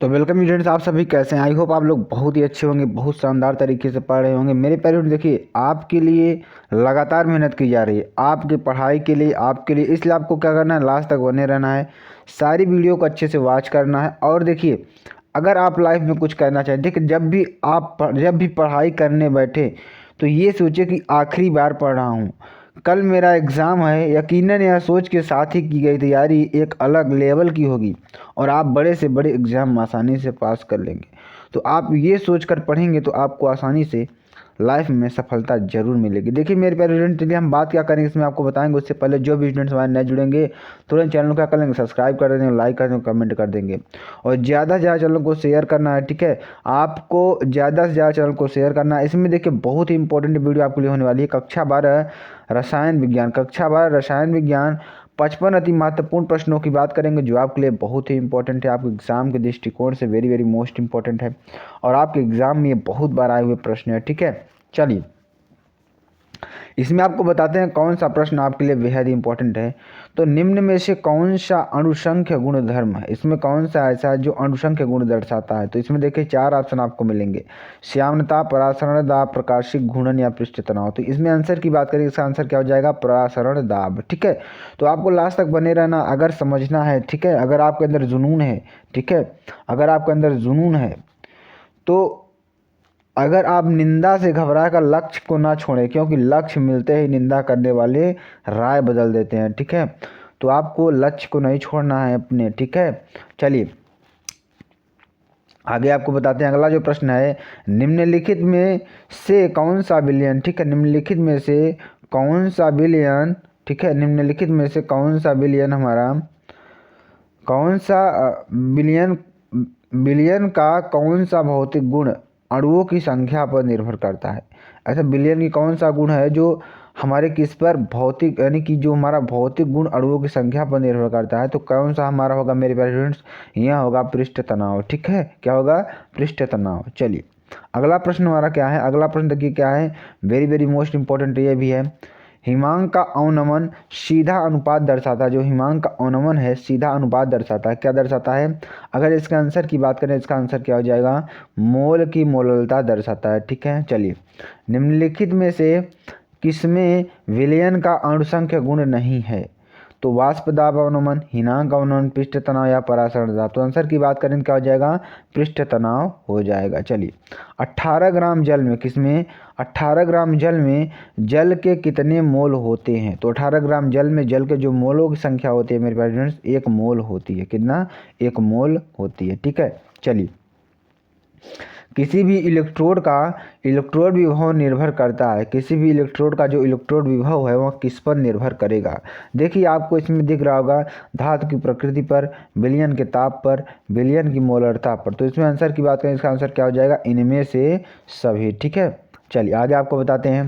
तो welcome students, आप सभी कैसे हैं। आई होप आप लोग बहुत ही अच्छे होंगे, बहुत शानदार तरीके से पढ़ रहे होंगे। मेरे पेरेंट्स देखिए, आपके लिए लगातार मेहनत की जा रही है, आपकी पढ़ाई के लिए, आपके लिए। इसलिए आपको क्या करना है, लास्ट तक बने रहना है, सारी वीडियो को अच्छे से वॉच करना है। और देखिए, अगर आप लाइफ में कुछ करना चाहें, देखिए जब भी पढ़ाई करने बैठे तो ये सोचे कि आखिरी बार पढ़ रहा हूँ, कल मेरा एग्ज़ाम है। यकीनन यह सोच के साथ ही की गई तैयारी एक अलग लेवल की होगी और आप बड़े से बड़े एग्ज़ाम आसानी से पास कर लेंगे। तो आप ये सोच कर पढ़ेंगे तो आपको आसानी से लाइफ में सफलता जरूर मिलेगी। देखिए मेरे प्यारे स्टूडेंट, चलिए हम बात क्या करेंगे इसमें आपको बताएंगे। उससे पहले जो भी स्टूडेंट्स हमारे नए जुड़ेंगे तुरंत चैनल को क्या कर लेंगे, सब्सक्राइब कर देंगे, लाइक कर देंगे, कमेंट कर देंगे और ज़्यादा से ज़्यादा चैनल को शेयर करना है। ठीक है, आपको ज़्यादा से ज़्यादा चैनल को शेयर करना है। इसमें देखिए बहुत ही इंपॉर्टेंट वीडियो आपके लिए होने वाली है। कक्षा 12 रसायन विज्ञान 55 अति महत्वपूर्ण प्रश्नों की बात करेंगे जो आपके लिए बहुत ही इंपॉर्टेंट है, आपके एग्जाम के दृष्टिकोण से वेरी वेरी मोस्ट इंपॉर्टेंट है और आपके एग्जाम में ये बहुत बार आए हुए प्रश्न है। ठीक है, चलिए इसमें आपको बताते हैं कौन सा प्रश्न आपके लिए बेहद इंपॉर्टेंट है। तो निम्न में से कौन सा अणुसंख्य गुणधर्म है, इसमें कौन सा ऐसा है जो अणुसंख्य गुण दर्शाता है। तो इसमें देखिए 4 ऑप्शन आपको मिलेंगे, श्यानता, परासरण दाब, प्रकाशिक घूर्णन या पृष्ठ तनाव। तो इसमें आंसर की बात करें, इसका आंसर क्या हो जाएगा, परासरण दाब। ठीक है, तो आपको लास्ट तक बने रहना अगर समझना है। ठीक है, अगर आपके अंदर जुनून है, ठीक है, अगर आपके अंदर जुनून है तो अगर आप निंदा से घबरा कर लक्ष्य को ना छोड़ें, क्योंकि लक्ष्य मिलते ही निंदा करने वाले राय बदल देते हैं। ठीक है, तो आपको लक्ष्य को नहीं छोड़ना है अपने। ठीक है, चलिए आगे आपको बताते हैं। अगला जो प्रश्न है, निम्नलिखित में से कौन सा विलयन, ठीक है, निम्नलिखित में से कौन सा विलयन, ठीक है, निम्नलिखित में से कौन सा विलयन हमारा, कौन सा विलयन विलयन का कौन सा भौतिक गुण अणुओं की संख्या पर निर्भर करता है। ऐसा विलयन की कौन सा गुण है जो हमारे किस पर भौतिक, यानी कि जो हमारा भौतिक गुण अणुओं की संख्या पर निर्भर करता है। तो कौन सा हमारा होगा मेरे प्यारे स्टूडेंट्स, यह होगा पृष्ठ तनाव। ठीक है, क्या होगा, पृष्ठ तनाव। चलिए अगला प्रश्न हमारा क्या है, अगला प्रश्न देखिए क्या है, वेरी वेरी मोस्ट इंपॉर्टेंट ये भी है। हिमांक का अवनमन सीधा अनुपात दर्शाता है, जो हिमांक का अवनमन है सीधा अनुपात दर्शाता है। क्या दर्शाता है, अगर इसका आंसर की बात करें, इसका आंसर क्या हो जाएगा, मोल की मोललता दर्शाता है। ठीक है, चलिए निम्नलिखित में से किसमें विलयन का अणुसंख्य गुण नहीं है। तो वाष्प दाब अवनमन, हिमांक अवनमन, पृष्ठ तनाव या परासरण दाब। तो आंसर की बात करें क्या हो जाएगा, पृष्ठ तनाव हो जाएगा। चलिए 18 ग्राम जल में, किसमें, 18 ग्राम जल में जल के कितने मोल होते हैं। तो 18 ग्राम जल में जल के जो मोलों की संख्या होती है मेरे स्टूडेंट्स, 1 मोल होती है। कितना, 1 मोल होती है। ठीक है, चलिए किसी भी इलेक्ट्रोड का इलेक्ट्रोड विभव निर्भर करता है, किसी भी इलेक्ट्रोड का जो इलेक्ट्रोड विभव है वह किस पर निर्भर करेगा। देखिए आपको इसमें दिख रहा होगा, धातु की प्रकृति पर, विलयन के ताप पर, विलयन की मोलरता पर। तो इसमें आंसर की बात करें, इसका आंसर क्या हो जाएगा, इनमें से सभी। ठीक है, चलिए आगे आपको बताते हैं।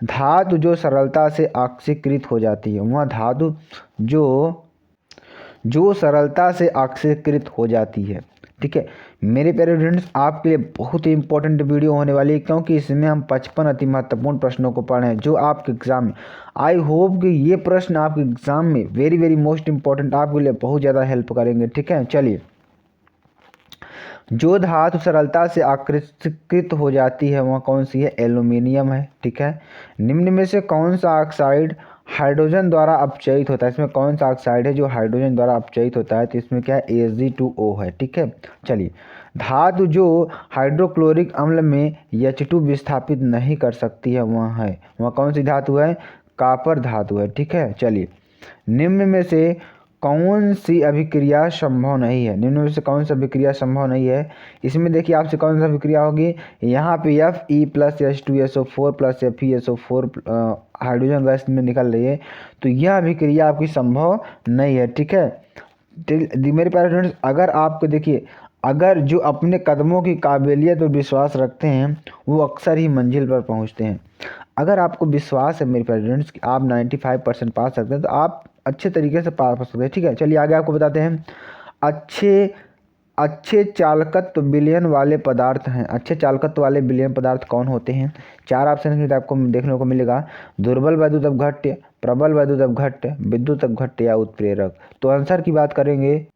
धातु जो सरलता से ऑक्सीकृत हो जाती है, वह धातु जो सरलता से ऑक्सीकृत हो जाती है। ठीक है मेरे प्यारे स्टूडेंट्स, आपके लिए बहुत ही इंपॉर्टेंट वीडियो होने वाली है, क्योंकि इसमें हम 55 अति महत्वपूर्ण प्रश्नों को पढ़ रहे हैं जो आपके एग्जाम में, आई होप कि ये प्रश्न आपके एग्जाम में वेरी वेरी मोस्ट इंपॉर्टेंट आपके लिए बहुत ज़्यादा हेल्प करेंगे। ठीक है, चलिए जो धातु सरलता से आकृष्कृत हो जाती है वह कौन सी है, एल्यूमिनियम है। ठीक है, निम्न में से कौन सा ऑक्साइड हाइड्रोजन द्वारा अपचयित होता है, इसमें कौन सा ऑक्साइड है जो हाइड्रोजन द्वारा अपचयित होता है। तो इसमें क्या है, Ag2O है। ठीक है, चलिए धातु जो हाइड्रोक्लोरिक अम्ल में H2 विस्थापित नहीं कर सकती है वह कौन सी धातु है, कॉपर धातु है। ठीक है, चलिए निम्न में से कौन सी अभिक्रिया संभव नहीं है, निम्न में से कौन सी अभिक्रिया संभव नहीं है। इसमें देखिए आपसे कौन सी अभिक्रिया होगी, यहाँ पे Fe+H2SO4 + FeSO4 हाइड्रोजन गैस में निकल रही है, तो यह अभिक्रिया आपकी संभव नहीं है। ठीक है, मेरे प्यारे स्टूडेंट्स, अगर आपको देखिए, अगर जो अपने कदमों की काबिलियत और विश्वास रखते हैं वो अक्सर ही मंजिल पर पहुंचते हैं। अगर आपको विश्वास है मेरे प्यारे स्टूडेंट्स कि आप 95% पा सकते हैं तो आप अच्छे तरीके से पा सकते हैं। ठीक है, चलिए आगे आपको बताते हैं। अच्छे चालकत्व विलयन वाले पदार्थ हैं, अच्छे चालकत्व वाले विलयन पदार्थ कौन होते हैं। 4 ऑप्शन में आपको देखने को मिलेगा, दुर्बल वैद्युत अपघट्य, प्रबल वैद्युत अपघट्य, विद्युत अपघट्य या उत्प्रेरक। तो आंसर की बात करेंगे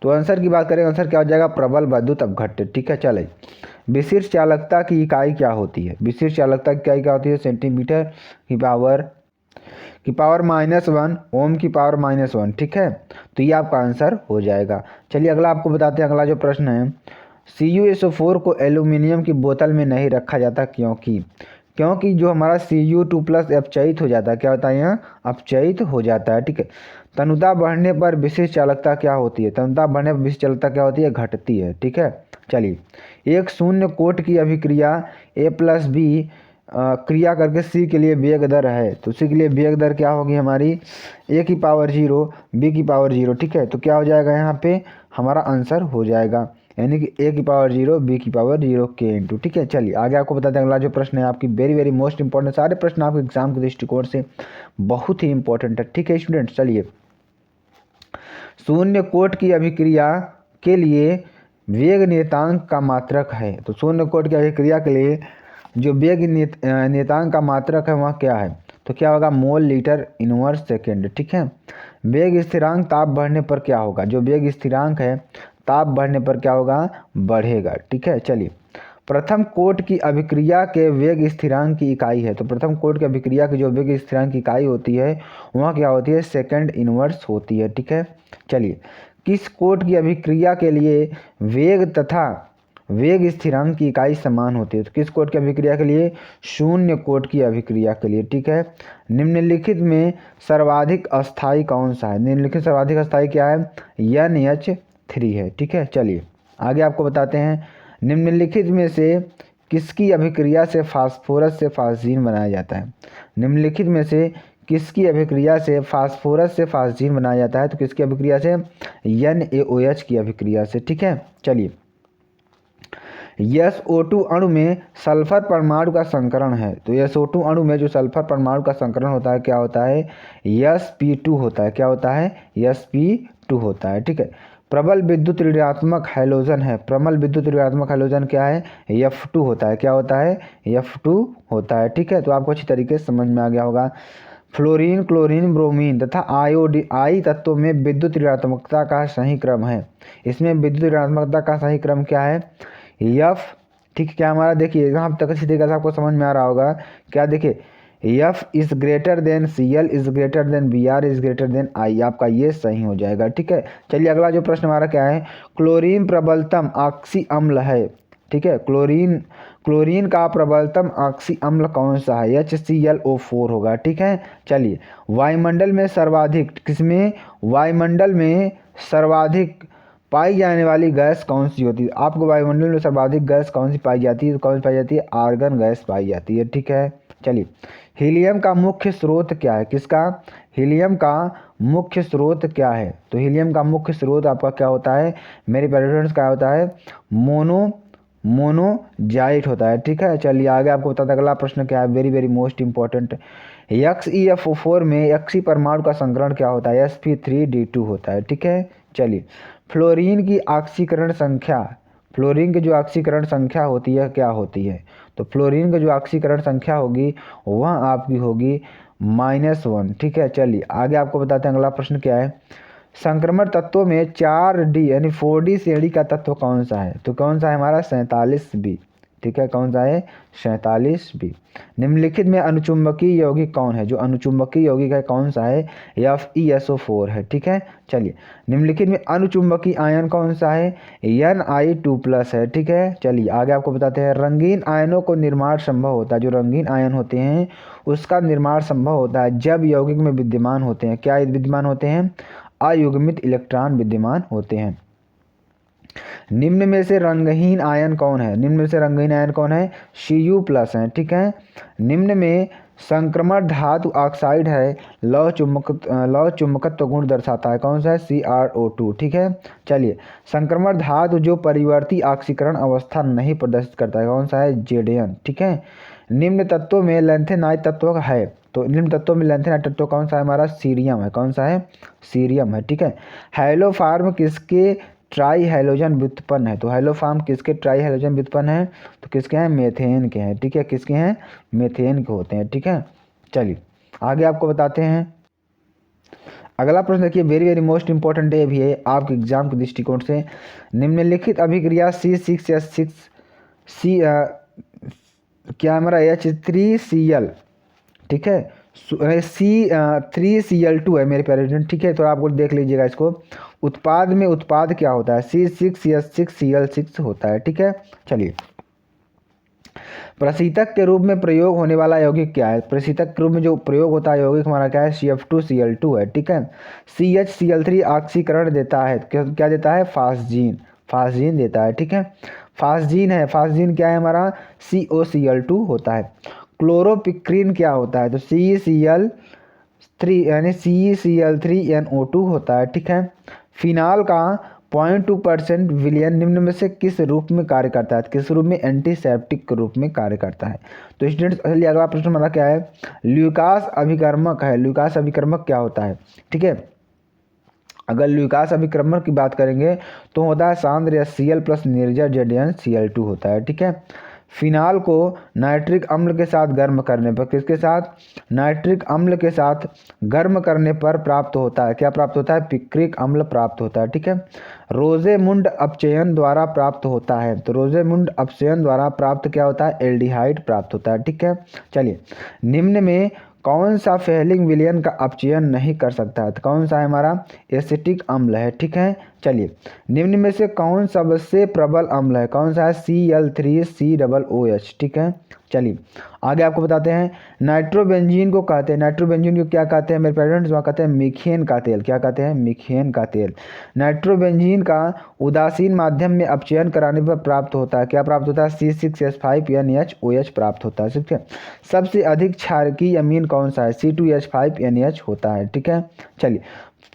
तो आंसर की बात करें, आंसर क्या हो जाएगा, प्रबल विद्युत अपघट्य। ठीक है, चले। विशिष्ट चालकता की इकाई क्या होती है? विशिष्ट चालकता की इकाई क्या होती है? सेंटीमीटर की पावर -1 ओम की पावर -1। ठीक है, तो ये आपका आंसर हो जाएगा। चलिए अगला आपको बताते हैं। अगला जो प्रश्न है, CuSO4 को एल्यूमिनियम की बोतल में नहीं रखा जाता क्योंकि जो हमारा Cu2+ अपचयित हो जाता है। क्या होता है यहाँ? अपचयित हो जाता है। ठीक है। तनुता बढ़ने पर विशिष्ट चालकता क्या होती है? तनुता बढ़ने पर विशिष्ट चालकता क्या होती है? घटती है। ठीक है, चलिए। एक शून्य कोट की अभिक्रिया A+B क्रिया करके C के लिए वेग दर है, तो C के लिए वेग दर क्या होगी हमारी? A की पावर 0 B की पावर 0। ठीक है, तो क्या हो जाएगा यहाँ पे? हमारा आंसर हो जाएगा, यानी कि A की पावर 0 B की पावर 0 K इंटू। ठीक है, चलिए आगे आपको बताते हैं। अगला जो प्रश्न है आपकी वेरी वेरी मोस्ट इंपॉर्टेंट, सारे प्रश्न आपके एग्जाम के दृष्टिकोण से बहुत ही इंपॉर्टेंट है। ठीक है स्टूडेंट्स, चलिए। शून्य कोट की अभिक्रिया के लिए वेग नियतांक का मात्रक है, तो शून्य कोट की अभिक्रिया के लिए जो वेग नियतांक का मात्रक है वह क्या है? तो क्या होगा? Mole litre inverse second. ठीक है। वेग स्थिरांक ताप बढ़ने पर क्या होगा? जो वेग स्थिरांक है ताप बढ़ने पर क्या होगा? बढ़ेगा। ठीक है, चलिए। प्रथम कोट की अभिक्रिया के वेग स्थिरांक की इकाई है, तो प्रथम कोट की अभिक्रिया की जो वेग स्थिरांक की इकाई होती है वह क्या होती है? सेकंड इनवर्स होती है। ठीक है, चलिए। किस कोट की अभिक्रिया के लिए वेग तथा वेग स्थिरांक की इकाई समान होती है? तो किस कोट की अभिक्रिया के लिए? शून्य कोट की अभिक्रिया के लिए। ठीक है। निम्नलिखित में सर्वाधिक अस्थायी कौन सा है? निम्नलिखित सर्वाधिक अस्थायी क्या है? NH3 है। ठीक है, चलिए आगे आपको बताते हैं। निम्नलिखित में से किसकी अभिक्रिया से फास्फोरस से फास्जीन बनाया जाता है? निम्नलिखित में से किसकी अभिक्रिया से फास्फोरस से फास्जीन बनाया जाता है? तो किसकी अभिक्रिया से? NaOH की अभिक्रिया से। ठीक है, चलिए। SO2 अणु में सल्फर परमाणु का संकरण है, तो SO2 अणु में जो सल्फर परमाणु का संकरण होता है क्या होता है? sp2 होता है। क्या होता है? sp2 होता है। ठीक है। प्रबल विद्युत ऋणात्मक हैलोजन है, प्रबल विद्युत ऋणात्मक हैलोजन क्या है? F2 होता है। क्या होता है? F2 होता है। ठीक है, तो आपको अच्छी तरीके से समझ में आ गया होगा। फ्लोरीन, क्लोरीन, ब्रोमीन तथा आई तत्वों में विद्युत ऋणात्मकता का सही क्रम है। इसमें विद्युत ऋणात्मकता का सही क्रम क्या है? F। ठीक है, क्या हमारा? देखिए यहाँ तक अच्छी तरीके से आपको समझ में आ रहा होगा। क्या? देखिए F is greater than Cl is greater than Br is greater than I, आपका ये सही हो जाएगा। ठीक है, चलिए अगला जो प्रश्न हमारा क्या है? क्लोरीन प्रबलतम ऑक्सी अम्ल है। ठीक है, क्लोरीन का प्रबलतम ऑक्सी अम्ल कौन सा है? HClO4 होगा। ठीक है, चलिए। वायुमंडल में सर्वाधिक, किसमें? वायुमंडल में सर्वाधिक पाई जाने वाली गैस कौन सी होती है? आपको वायुमंडल में सर्वाधिक गैस कौन सी पाई जाती है? तो कौन सी पाई जाती है? आर्गन गैस पाई जाती है। ठीक है, चलिए। हीलियम का मुख्य स्रोत क्या है? किसका? हीलियम का मुख्य स्रोत क्या है? तो हीलियम का मुख्य स्रोत आपका क्या होता है मेरे पेरेंट्स? क्या होता है? मोनोजाइट होता है। ठीक है, चलिए आगे आपको बताता अगला प्रश्न क्या है, very very most important. XeFO4 में Xe परमाणु का संकरण क्या होता है? sp3d2 होता है। ठीक है, चलिए। फ्लोरीन की ऑक्सीकरण संख्या, फ्लोरीन की जो ऑक्सीकरण संख्या होती है क्या होती है? तो फ्लोरीन की जो ऑक्सीकरण संख्या होगी वह आपकी होगी -1। ठीक है, चलिए आगे आपको बताते हैं अगला प्रश्न क्या है। संक्रमण तत्वों में 4D यानी 4D श्रेणी का तत्व कौन सा है? तो कौन सा है हमारा? 47B। ठीक है, कौन सा है? 47B। निम्नलिखित में अनुचुंबकीय यौगिक कौन है? जो अनुचुंबकीय यौगिक है कौन सा है? FeSO4 है। ठीक है, चलिए। निम्नलिखित में अनुचुंबकीय आयन कौन सा है? Ni2+ है। ठीक है, चलिए आगे आपको बताते हैं। रंगीन आयनों को निर्माण संभव होता है, जो रंगीन आयन होते हैं उसका निर्माण संभव होता है जब यौगिक में विद्यमान होते हैं। क्या विद्यमान होते हैं? अयुग्मित इलेक्ट्रॉन विद्यमान होते हैं। निम्न में से रंगहीन आयन कौन है? निम्न में से रंगहीन आयन कौन है? Cu+ है। ठीक है। निम्न में संक्रमण धातु ऑक्साइड है, लौह चुंबकत्व गुण दर्शाता है, कौन सा है? CrO2। ठीक है, चलिए। संक्रमण धातु जो परिवर्ती ऑक्सीकरण अवस्था नहीं प्रदर्शित करता है, कौन सा है? Zn। ठीक है। निम्न तत्वों में लैंथेनाइट तत्व है, तो निम्न तत्वों में लैंथेनाइट तत्व कौन सा है हमारा? सीरियम है। कौन सा है? सीरियम है। ठीक है। हैलोफार्म किसके ट्राई हैलोजन व्युत्पन्न है? तो हैलोफार्म किसके ट्राई हैलोजन व्युत्पन्न है? तो किसके हैं? मेथेन के हैं। ठीक है, किसके हैं? मेथेन के होते हैं। ठीक है, चलिए आगे आपको बताते हैं। अगला प्रश्न देखिए, वेरी वेरी मोस्ट इंपॉर्टेंट है भी है आपके एग्जाम के दृष्टिकोण से। निम्नलिखित अभिक्रिया C6H6 सी क्या हमारा H3Cl, ठीक है, C3Cl2 है मेरे प्यारे स्टूडेंट, ठीक है। तो आप लोग देख लीजिएगा इसको, उत्पाद में उत्पाद क्या होता है, C6H6Cl6 होता है, ठीक है। चलिए, प्रशीतक के रूप में प्रयोग होने वाला यौगिक क्या है, प्रशीतक के रूप में जो प्रयोग होता है यौगिक हमारा क्या है, CF2Cl2 है, ठीक है। CHCl3 ऑक्सीकरण देता है, क्या देता है, फास्जीन, फास्जीन देता है, ठीक है। फास्जीन है, फास्जीन क्या है हमारा, COCl2 होता है। क्लोरोपिक्रीन क्या होता है, तो CCl3 यानी CCl3NO2 होता है, ठीक है। फिनाल का 0.2% विलयन निम्न में से किस रूप में कार्य करता है, किस रूप में, एंटीसेप्टिक के रूप में कार्य करता है। तो स्टूडेंट्स चलिए अगला प्रश्न हमारा क्या है, ल्यूकास अभिकर्मक है, ल्यूकास अभिकर्मक क्या होता है, ठीक है। अगर ल्यूकास अभिकर्मक की बात करेंगे तो होता है सांद्र Cl प्लस निर्जर ZnCl2 होता है, ठीक है। फिनाल को नाइट्रिक अम्ल के साथ गर्म करने पर, किसके साथ, नाइट्रिक अम्ल के साथ गर्म करने पर प्राप्त होता है, क्या प्राप्त होता है, पिक्रिक अम्ल प्राप्त होता है, ठीक है। रोजेमुंड अपचयन द्वारा प्राप्त होता है, तो रोजेमुंड अपचयन द्वारा प्राप्त क्या होता है, एल्डिहाइड प्राप्त होता है, ठीक है। चलिए, निम्न में कौन सा फेहलिंग विलयन का अपचयन नहीं कर सकता है, तो कौन सा है हमारा, एसिटिक अम्ल है, ठीक है। चलिए, निम्न में से कौन सबसे प्रबल अम्ल है, कौन सा है, Cl3COOH, ठीक है। चलिए आगे आपको बताते हैं, नाइट्रोबेंजीन को कहते हैं, नाइट्रोबेंजीन को क्या कहते हैं मेरे पेरेंट्स, वहाँ कहते हैं मीथेन का तेल, क्या कहते हैं, मीथेन का तेल। नाइट्रोबेंजीन का उदासीन माध्यम में अपचयन कराने पर प्राप्त होता है, क्या प्राप्त होता है, C6H5NaOH प्राप्त होता है, ठीक है। सबसे अधिक क्षारकीय अमीन कौन सा है, C2H5NaH होता है, ठीक है। चलिए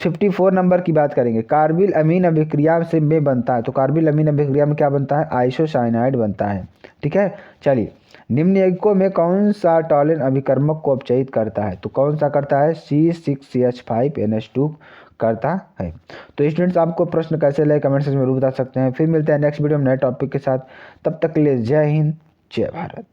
54 नंबर की बात करेंगे, कार्बिल अमीन अभिक्रिया से में बनता है, तो कार्बिल अमीन अभिक्रिया में क्या बनता है, आइसोसाइनाइड बनता है, ठीक है। चलिए, निम्न यौगिकों में कौन सा टॉलिन अभिकर्मक को अपचयित करता है, तो कौन सा करता है, C6CH5NH2 करता है। तो स्टूडेंट्स आपको प्रश्न कैसे लगे कमेंट सेक्शन में जरूर बता सकते हैं। फिर मिलते हैं नेक्स्ट वीडियो में नए टॉपिक के साथ, तब तक के लिए जय हिंद जय भारत।